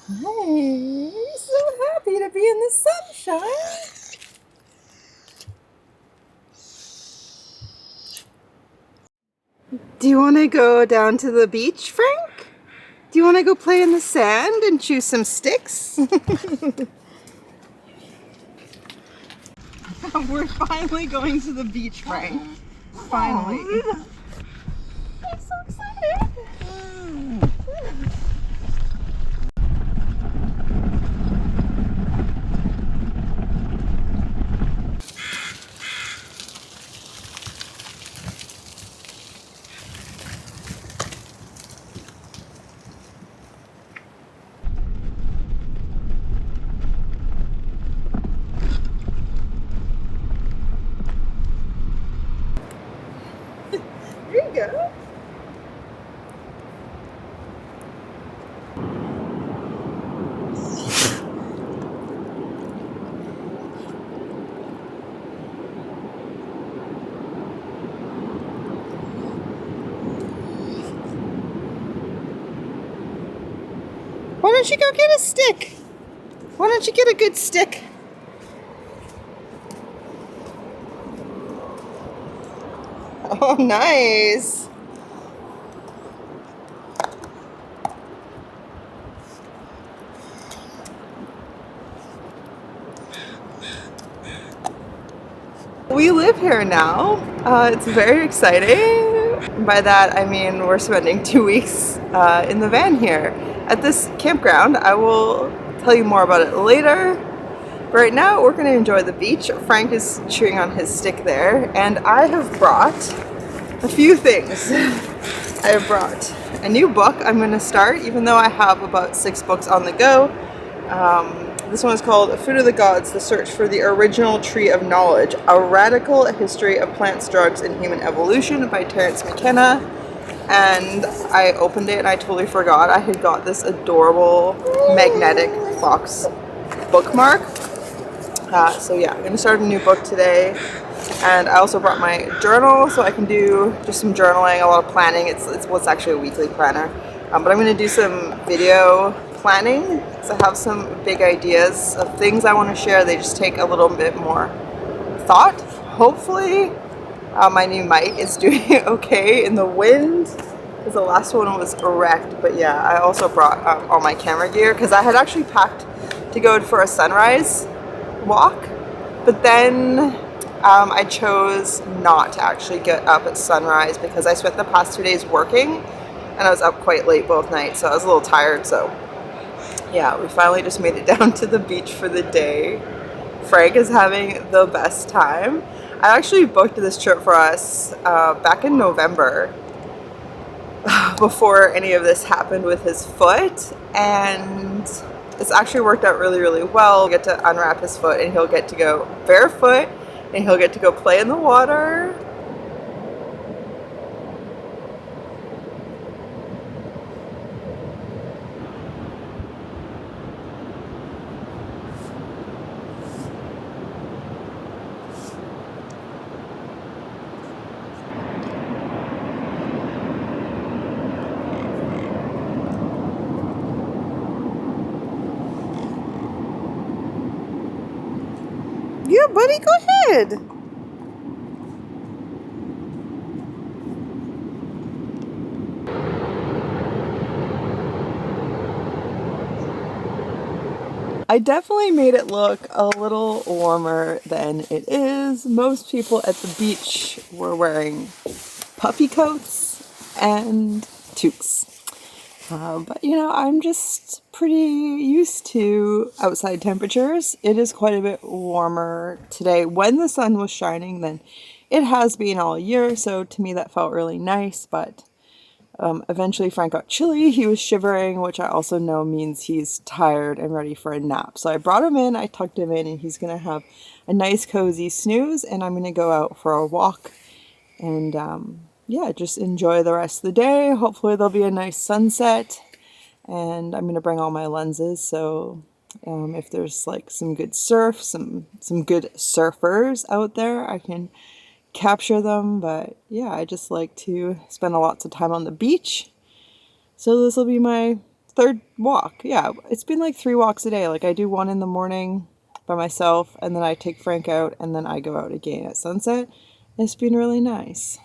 Hey, so happy to be in the sunshine. Do you want to go down to the beach, Frank? Do you want to go play in the sand and chew some sticks? We're finally going to the beach, Frank. Finally. I'm so excited. There you go. Why don't you go get a stick? Why don't you get a good stick? Oh, nice. We live here now. It's very exciting. By that I mean we're spending 2 weeks in the van here at this campground. I will tell you more about it later. But right now we're going to enjoy the beach. Frank is chewing on his stick there, and I have brought a few things. I have brought a new book I'm going to start, even though I have about 6 books on the go. This one is called Food of the Gods, The Search for the Original Tree of Knowledge, A Radical History of Plants, Drugs, and Human Evolution by Terence McKenna. And I opened it and I totally forgot I had got this adorable magnetic box bookmark. So yeah, I'm going to start a new book today. And I also brought my journal so I can do just some journaling, a lot of planning. It's what's actually a weekly planner. But I'm going to do some video planning because I have some big ideas of things I want to share. They just take a little bit more thought. Hopefully my new mic is doing okay in the wind because the last one was wrecked. But yeah, I also brought all my camera gear because I had actually packed to go for a sunrise walk, but then I chose not to actually get up at sunrise because I spent the past 2 days working and I was up quite late both nights, so I was a little tired. So yeah, we finally just made it down to the beach for the day. Frank is having the best time. I actually booked this trip for us back in November before any of this happened with his foot, and it's actually worked out really, really well. He'll get to unwrap his foot and he'll get to go barefoot and he'll get to go play in the water. Yeah, buddy, go ahead. I definitely made it look a little warmer than it is. Most people at the beach were wearing puffy coats and toques. But you know, I'm just pretty used to outside temperatures. It is quite a bit warmer today when the sun was shining than it has been all year, so to me that felt really nice. But eventually Frank got chilly. He was shivering, which I also know means he's tired and ready for a nap. So I brought him in, I tucked him in, and he's gonna have a nice cozy snooze, and I'm gonna go out for a walk and yeah, just enjoy the rest of the day. Hopefully there'll be a nice sunset, and I'm gonna bring all my lenses, so if there's like some good surf, some good surfers out there, I can capture them. But yeah, I just like to spend lots of time on the beach, so this will be my third walk. Yeah, it's been like 3 walks a day. Like I do one in the morning by myself, and then I take Frank out, and then I go out again at sunset. It's been really nice.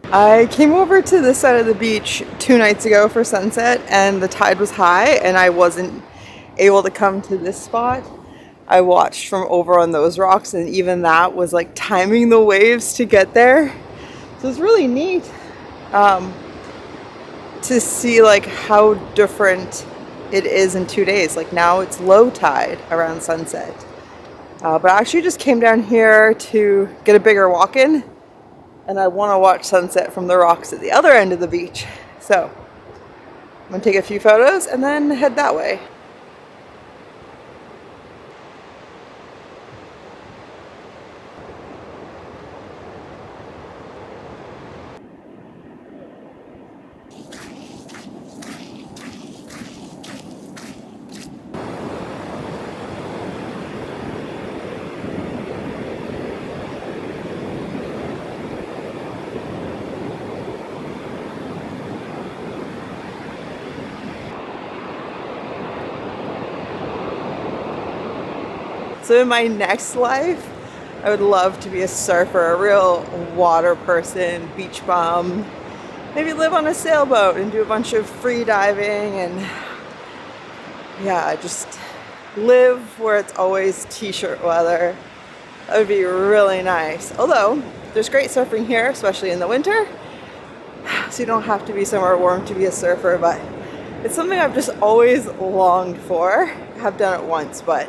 I came over to this side of the beach 2 nights ago for sunset, and the tide was high, and I wasn't able to come to this spot. I watched from over on those rocks, and even that was like timing the waves to get there. So it's really neat to see like how different it is in 2 days. Like now it's low tide around sunset. But I actually just came down here to get a bigger walk in, and I want to watch sunset from the rocks at the other end of the beach. So I'm gonna take a few photos and then head that way. So in my next life, I would love to be a surfer, a real water person, beach bum. Maybe live on a sailboat and do a bunch of free diving, and yeah, just live where it's always t-shirt weather. That would be really nice. Although there's great surfing here, especially in the winter. So you don't have to be somewhere warm to be a surfer, but it's something I've just always longed for. I have done it once, but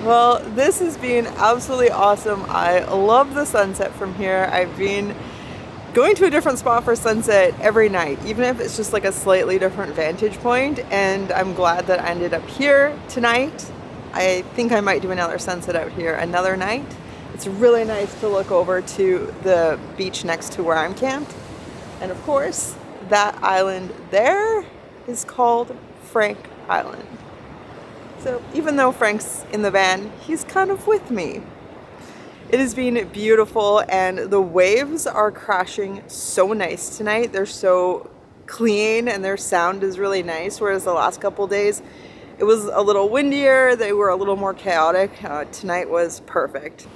well, this has been absolutely awesome. I love the sunset from here. I've been going to a different spot for sunset every night, even if it's just like a slightly different vantage point, and I'm glad that I ended up here tonight. I think I might do another sunset out here another night. It's really nice to look over to the beach next to where I'm camped. And of course, that island there is called Frank Island. So even though Frank's in the van, he's kind of with me. It has been beautiful and the waves are crashing so nice tonight. They're so clean and their sound is really nice, whereas the last couple days it was a little windier, they were a little more chaotic. Tonight was perfect.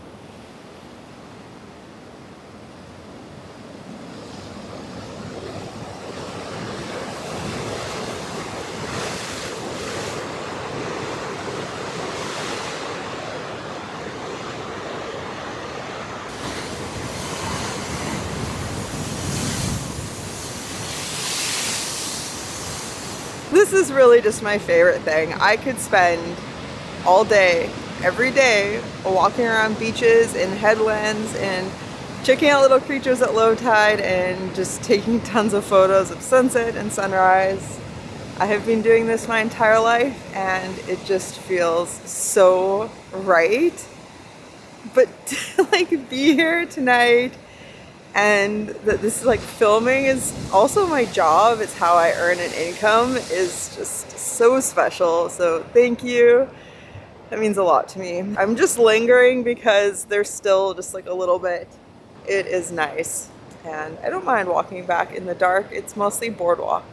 This is really just my favorite thing. I could spend all day, every day, walking around beaches and headlands and checking out little creatures at low tide and just taking tons of photos of sunset and sunrise. I have been doing this my entire life and it just feels so right. But to like be here tonight and that this like filming is also my job, it's how I earn an income, is just so special. So thank you. That means a lot to me. I'm just lingering because there's still just like a little bit. It is nice and I don't mind walking back in the dark. It's mostly boardwalk.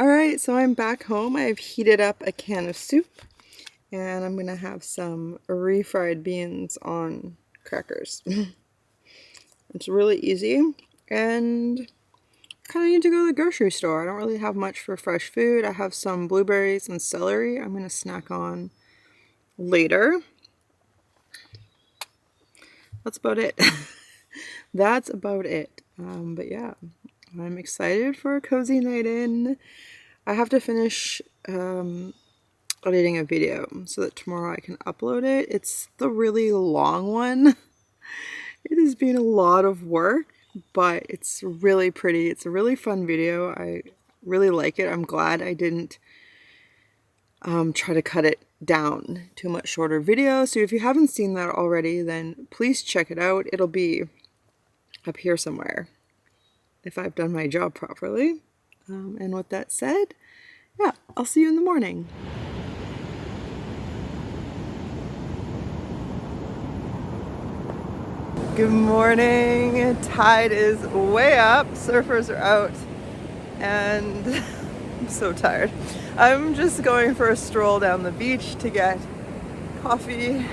Alright, so I'm back home. I've heated up a can of soup and I'm gonna have some refried beans on crackers. It's really easy and I kind of need to go to the grocery store. I don't really have much for fresh food. I have some blueberries and celery I'm gonna snack on later. That's about it. That's about it. But yeah, I'm excited for a cozy night in. I have to finish editing a video so that tomorrow I can upload it. It's the really long one. It has been a lot of work, but it's really pretty. It's a really fun video. I really like it. I'm glad I didn't try to cut it down to a much shorter video. So if you haven't seen that already, then please check it out. It'll be up here somewhere if I've done my job properly. And with that said, yeah, I'll see you in the morning. Good morning. Tide is way up. Surfers are out and I'm so tired. I'm just going for a stroll down the beach to get coffee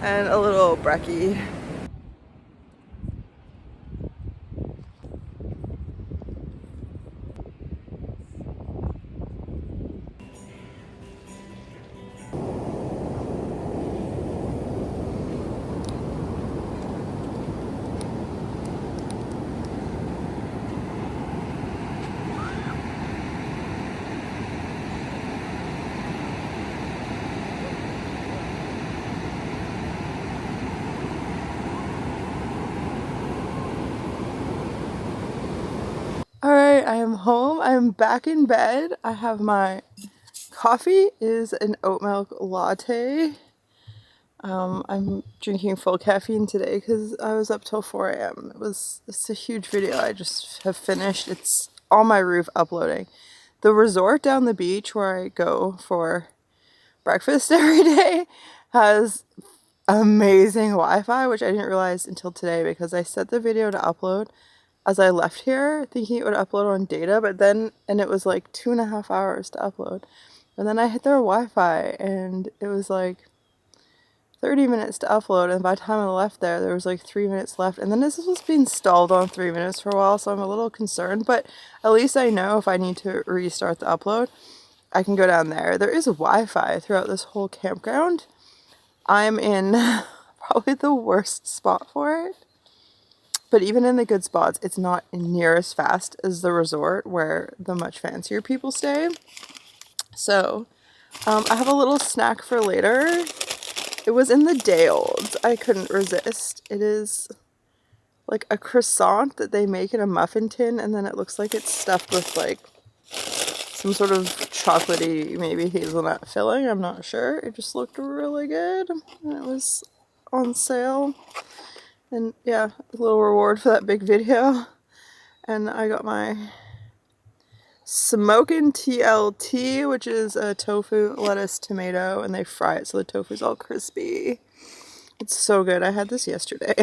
and a little brekkie. Alright, I am home. I'm back in bed. I have my coffee is an oat milk latte. I'm drinking full caffeine today because I was up till 4 a.m. It's a huge video I just have finished. It's on my roof uploading. The resort down the beach where I go for breakfast every day has amazing Wi-Fi, which I didn't realize until today because I set the video to upload as I left here thinking it would upload on data, but then, and it was like 2.5 hours to upload. And then I hit their Wi-Fi and it was like 30 minutes to upload, and by the time I left there was like 3 minutes left, and then this was being stalled on 3 minutes for a while, so I'm a little concerned, but at least I know if I need to restart the upload, I can go down there. There is Wi-Fi throughout this whole campground. I'm in probably the worst spot for it. But even in the good spots, it's not near as fast as the resort where the much fancier people stay. So I have a little snack for later. It was in the day olds. I couldn't resist. It is like a croissant that they make in a muffin tin, and then it looks like it's stuffed with like some sort of chocolatey, maybe hazelnut filling. I'm not sure. It just looked really good, and it was on sale. And yeah, a little reward for that big video. And I got my smokin' TLT, which is a tofu, lettuce, tomato, and they fry it so the tofu's all crispy. It's so good. I had this yesterday.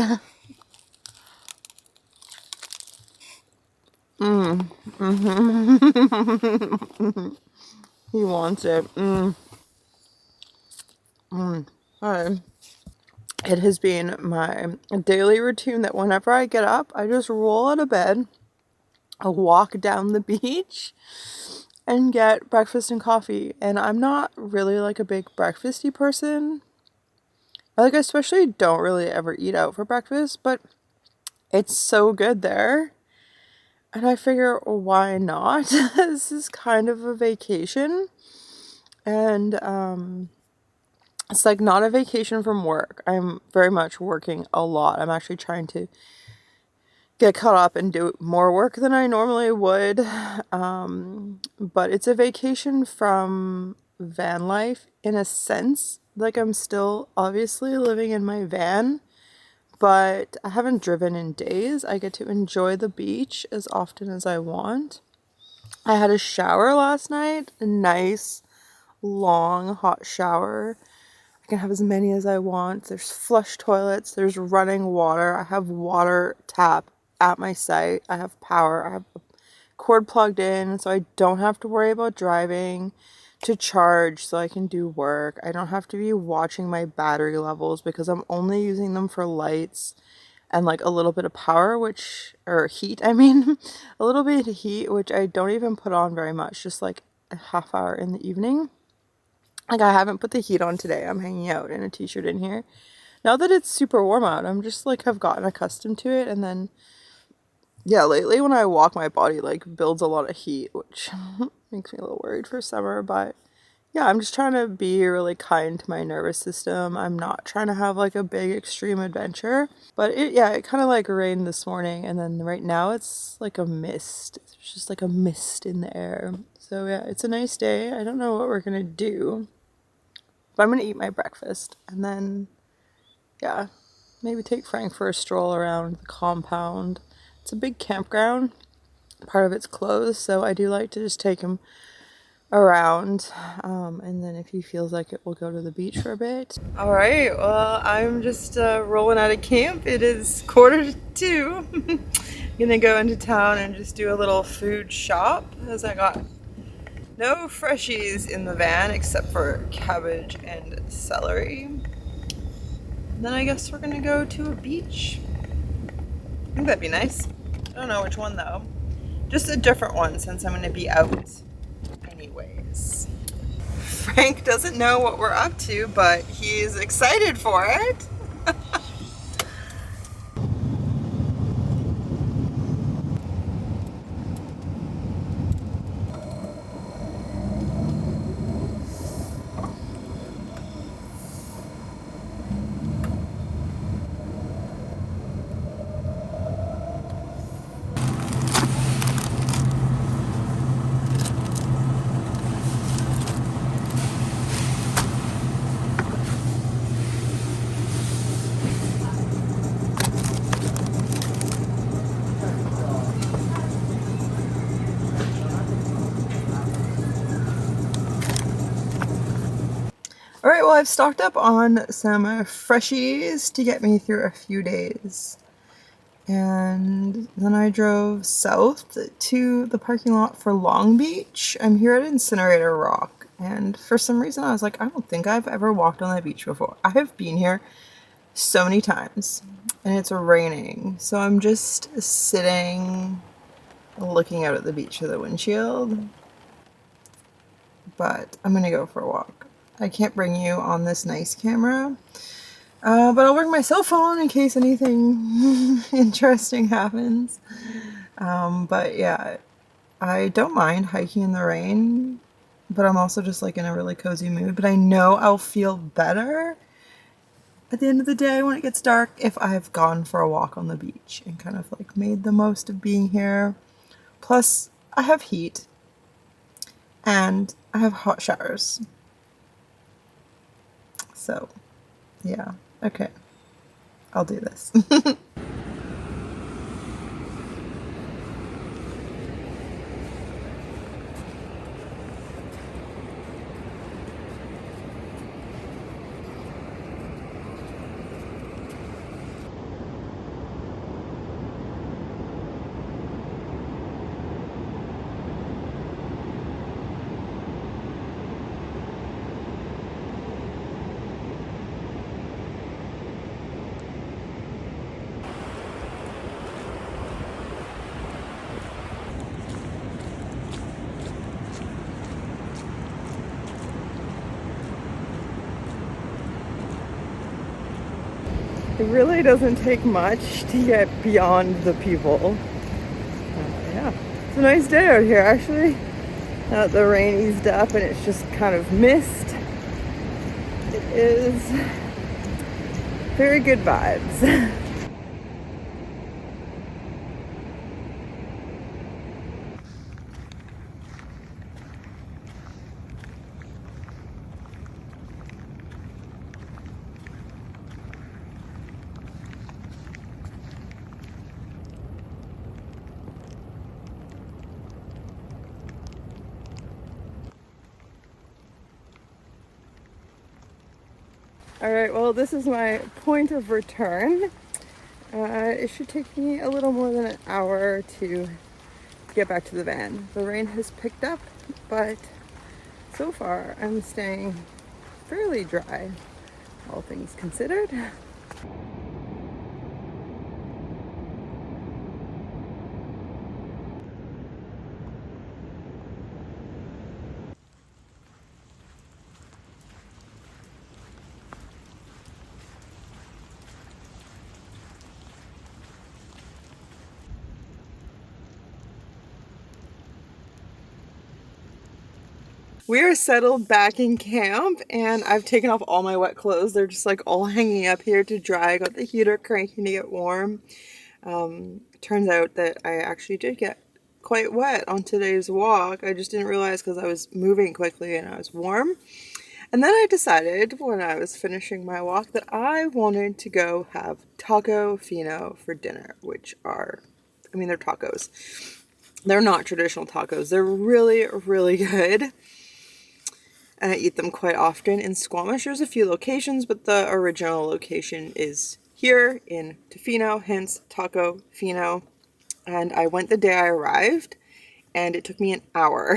He wants it. Alright. It has been my daily routine that whenever I get up, I just roll out of bed, I walk down the beach, and get breakfast and coffee. And I'm not really like a big breakfasty person. I especially don't really ever eat out for breakfast, but it's so good there. And I figure, why not? This is kind of a vacation. And it's like not a vacation from work. I'm very much working a lot. I'm actually trying to get caught up and do more work than I normally would. But it's a vacation from van life in a sense. Like I'm still obviously living in my van, but I haven't driven in days. I get to enjoy the beach as often as I want. I had a shower last night, a nice long hot shower. I can have as many as I want. There's flush toilets, there's running water. I have water tap at my site. I have power. I have a cord plugged in so I don't have to worry about driving to charge so I can do work. I don't have to be watching my battery levels because I'm only using them for lights and like a little bit of power, or heat, I mean, a little bit of heat, which I don't even put on very much, just like a half hour in the evening. Like I haven't put the heat on today. I'm hanging out in a t-shirt in here. Now that it's super warm out, I'm just like have gotten accustomed to it. And then, yeah, lately when I walk, my body like builds a lot of heat, which makes me a little worried for summer. But yeah, I'm just trying to be really kind to my nervous system. I'm not trying to have like a big extreme adventure. But it kind of like rained this morning, and then right now it's like a mist. It's just like a mist in the air. So yeah, it's a nice day. I don't know what we're gonna do, but I'm gonna eat my breakfast and then, yeah, maybe take Frank for a stroll around the compound. It's a big campground. Part of it's closed, so I do like to just take him around, and then if he feels like it, we'll go to the beach for a bit. All right, well, I'm just rolling out of camp. It is 1:45. I'm gonna go into town and just do a little food shop, as I got no freshies in the van except for cabbage and celery. And then I guess we're gonna go to a beach. I think that'd be nice. I don't know which one though. Just a different one since I'm gonna be out anyways. Frank doesn't know what we're up to, but he's excited for it. All right, well, I've stocked up on some freshies to get me through a few days. And then I drove south to the parking lot for Long Beach. I'm here at Incinerator Rock, and for some reason I was like, I don't think I've ever walked on that beach before. I have been here so many times, and it's raining, so I'm just sitting looking out at the beach through the windshield. But I'm gonna go for a walk. I can't bring you on this nice camera, But I'll bring my cell phone in case anything interesting happens. But yeah, I don't mind hiking in the rain, but I'm also just like in a really cozy mood. But I know I'll feel better at the end of the day when it gets dark if I've gone for a walk on the beach and kind of like made the most of being here. Plus, I have heat and I have hot showers. So, yeah, okay, I'll do this. It really doesn't take much to get beyond the people. Yeah, it's a nice day out here actually. Now that the rain eased up and it's just kind of mist, it is very good vibes. Alright, well this is my point of return. It should take me a little more than an hour to get back to the van. The rain has picked up, but so far I'm staying fairly dry, all things considered. We are settled back in camp and I've taken off all my wet clothes. They're just like all hanging up here to dry. I got the heater cranking to get warm. Turns out that I actually did get quite wet on today's walk. I just didn't realize because I was moving quickly and I was warm. And then I decided when I was finishing my walk that I wanted to go have taco fino for dinner, which are, I mean, they're tacos. They're not traditional tacos. They're really, really good. And I eat them quite often in Squamish. There's a few locations, but the original location is here in Tofino, hence Taco Fino. And I went the day I arrived, and it took me an hour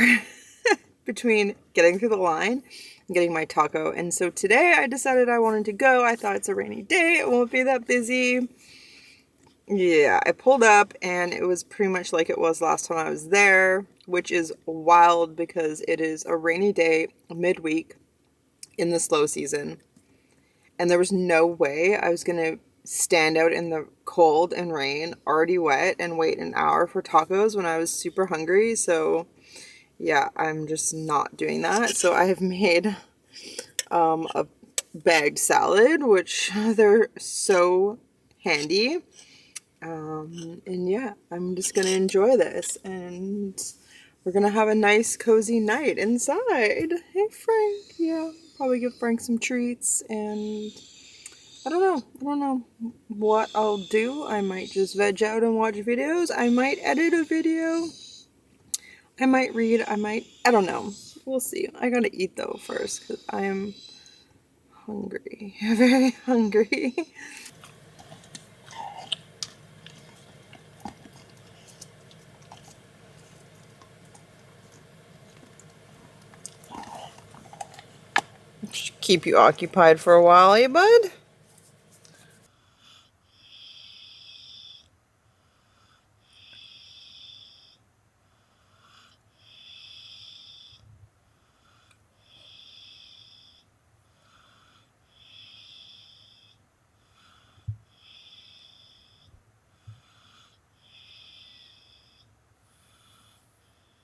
between getting through the line and getting my taco. And so today I decided I wanted to go. I thought it's a rainy day, it won't be that busy. Yeah, I pulled up and it was pretty much like it was last time I was there, which is wild because it is a rainy day midweek in the slow season. And there was no way I was going to stand out in the cold and rain, already wet, and wait an hour for tacos when I was super hungry. So yeah, I'm just not doing that. So I have made a bagged salad, which they're so handy. And yeah, I'm just gonna enjoy this and we're gonna have a nice cozy night inside. Hey Frank, yeah, probably give Frank some treats and I don't know what I'll do. I might just veg out and watch videos. I might edit a video. I might read. I don't know. We'll see. I gotta eat though first because I'm hungry. Very hungry. Keep you occupied for a while, eh, bud?